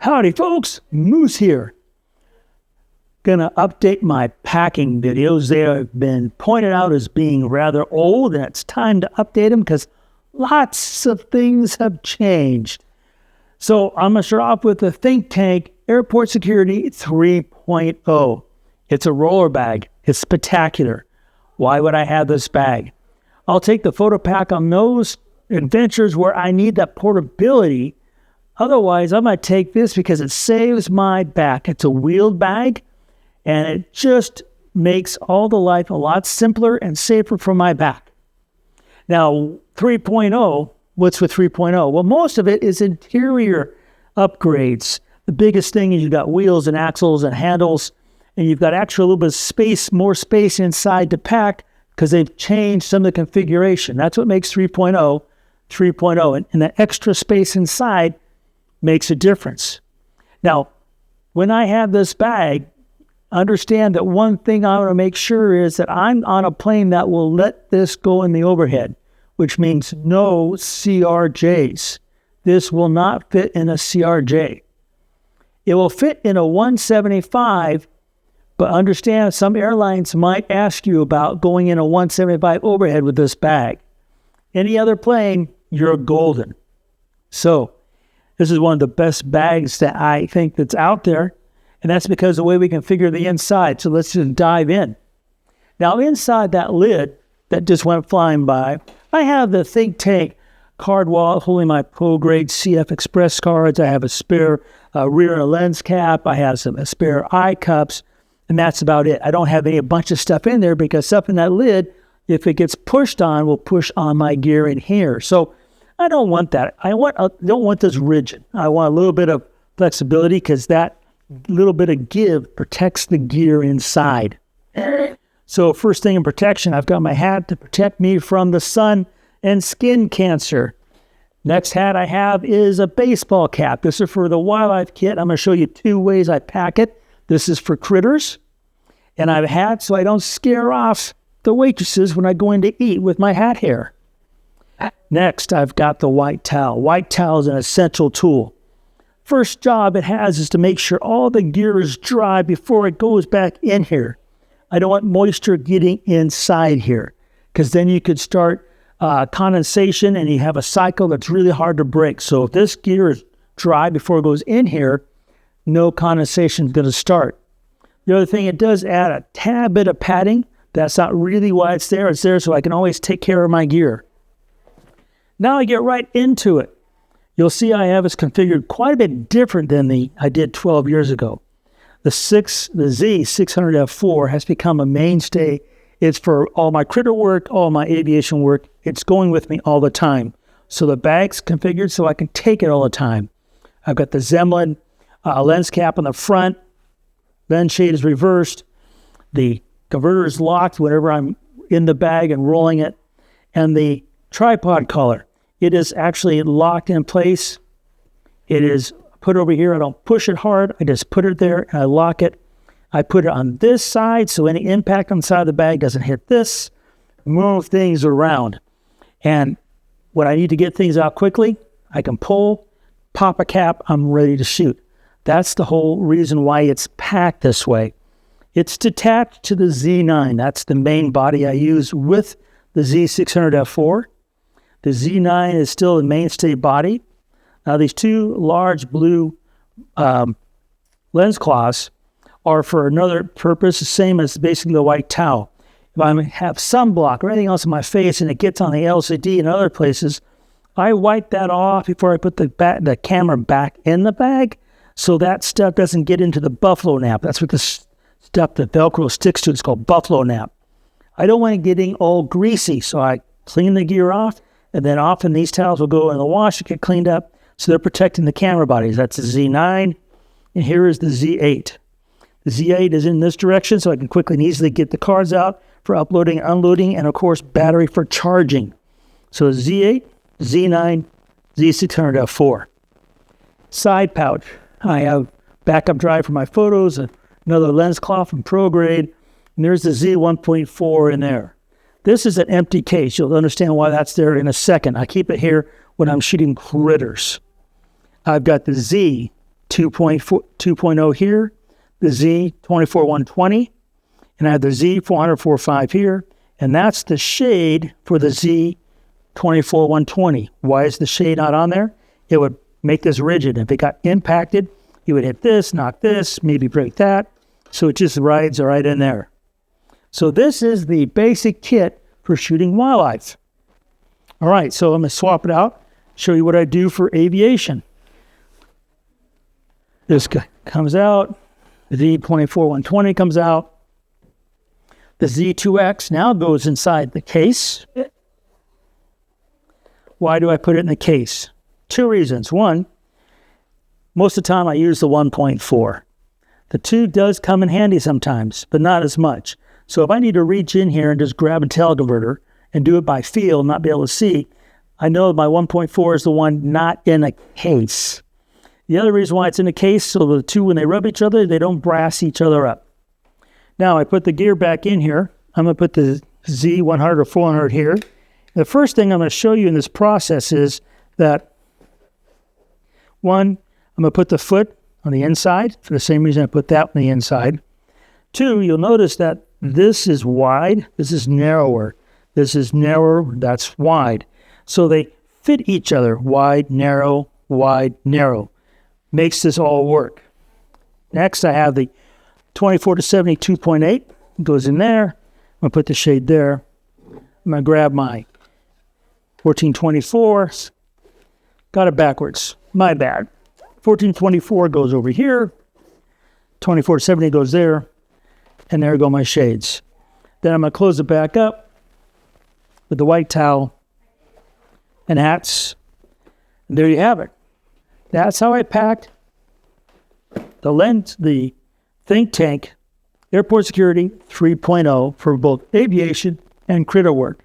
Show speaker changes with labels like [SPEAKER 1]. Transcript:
[SPEAKER 1] Howdy folks, Moose here. Gonna update my packing videos. They have been pointed out as being rather old, and it's time to update them because lots of things have changed. So I'm gonna start off with the Think Tank Airport Security 3.0. It's a roller bag. It's spectacular. Why would I have this bag? I'll take the photo pack on those adventures where I need that portability. Otherwise, I'm going to take this because it saves my back. It's a wheeled bag, and it just makes all the life a lot simpler and safer for my back. Now, 3.0, what's with 3.0? Well, most of it is interior upgrades. The biggest thing is you've got wheels and axles and handles, and you've got actually a little bit of space, more space inside to pack because they've changed some of the configuration. That's what makes 3.0 3.0. And the extra space inside makes a difference. Now, when I have this bag, understand that one thing I want to make sure is that I'm on a plane that will let this go in the overhead, which means no CRJs. This will not fit in a CRJ. It will fit in a 175, but understand some airlines might ask you about going in a 175 overhead with this bag. Any other plane, you're golden. So, this is one of the best bags that I think that's out there, and that's because of the way we configure the inside. So let's just dive in. Now inside that lid that just went flying by, I have the Think Tank card wallet holding my pro-grade CF Express cards. I have a spare rear lens cap. I have some spare eye cups, and that's about it. I don't have a bunch of stuff in there because stuff in that lid, if it gets pushed on, will push on my gear in here. So I don't want that. I don't want this rigid. I want a little bit of flexibility because that little bit of give protects the gear inside. So first thing in protection, I've got my hat to protect me from the sun and skin cancer. Next hat I have is a baseball cap. This is for the wildlife kit. I'm going to show you two ways I pack it. This is for critters. And I have a hat so I don't scare off the waitresses when I go in to eat with my hat hair. Next, I've got the white towel. White towel is an essential tool. First job it has is to make sure all the gear is dry before it goes back in here. I don't want moisture getting inside here because then you could start condensation and you have a cycle that's really hard to break. So if this gear is dry before it goes in here, no condensation is going to start. The other thing, it does add a tad bit of padding. That's not really why it's there. It's there so I can always take care of my gear. Now I get right into it. You'll see I have this configured quite a bit different than I did 12 years ago. The Z600F4 has become a mainstay. It's for all my critter work, all my aviation work. It's going with me all the time. So the bag's configured so I can take it all the time. I've got the Zemlin lens cap on the front. Lens shade is reversed. The converter is locked whenever I'm in the bag and rolling it. And the tripod collar, it is actually locked in place. It is put over here. I don't push it hard. I just put it there and I lock it. I put it on this side so any impact on the side of the bag doesn't hit this. Move things around. And when I need to get things out quickly, I can pull, pop a cap, I'm ready to shoot. That's the whole reason why it's packed this way. It's detached to the Z9. That's the main body I use with the Z600F4. The Z9 is still the mainstay body. Now these two large blue lens cloths are for another purpose, the same as basically the white towel. If I have sunblock or anything else on my face and it gets on the LCD and other places, I wipe that off before I put the camera back in the bag so that stuff doesn't get into the buffalo nap. That's what the stuff that Velcro sticks to. It's called buffalo nap. I don't want it getting all greasy, so I clean the gear off, and then often these towels will go in the wash and get cleaned up, so they're protecting the camera bodies. That's the Z9, and here is the Z8. The Z8 is in this direction, so I can quickly and easily get the cards out for uploading and unloading, and of course, battery for charging. So Z8, Z9, Z600F4. Side pouch. I have backup drive for my photos, another lens cloth from ProGrade, and there's the Z1.4 in there. This is an empty case. You'll understand why that's there in a second. I keep it here when I'm shooting critters. I've got the Z2 2.0 here, the Z24120, and I have the Z445 here, and that's the shade for the Z24120. Why is the shade not on there? It would make this rigid. If it got impacted, you would hit this, knock this, maybe break that. So it just rides right in there. So this is the basic kit for shooting wildlife. All right, so I'm going to swap it out, show you what I do for aviation. This comes out. The Z24120 comes out. The Z2X now goes inside the case. Why do I put it in the case? Two reasons. One, most of the time I use the 1.4. The 2 does come in handy sometimes, but not as much. So if I need to reach in here and just grab a teleconverter and do it by feel, not be able to see, I know my 1.4 is the one not in a case. The other reason why it's in a case, so the 2, when they rub each other, they don't brass each other up. Now I put the gear back in here. I'm going to put the Z100 or 400 here. The first thing I'm going to show you in this process is that, one, I'm going to put the foot on the inside for the same reason I put that on the inside. 2, you'll notice that this is wide, this is narrower. This is narrower, that's wide. So they fit each other, wide, narrow, narrow. Makes this all work. Next, I have the 24 to 70 2.8. Goes in there. I'm going to put the shade there. I'm going to grab my 1424. Got it backwards. My bad. 1424 goes over here. 24 to 70 goes there. And there go my shades. Then I'm going to close it back up with the white towel and hats. And there you have it. That's how I packed the Think Tank Airport Security 3.0 for both aviation and critter work.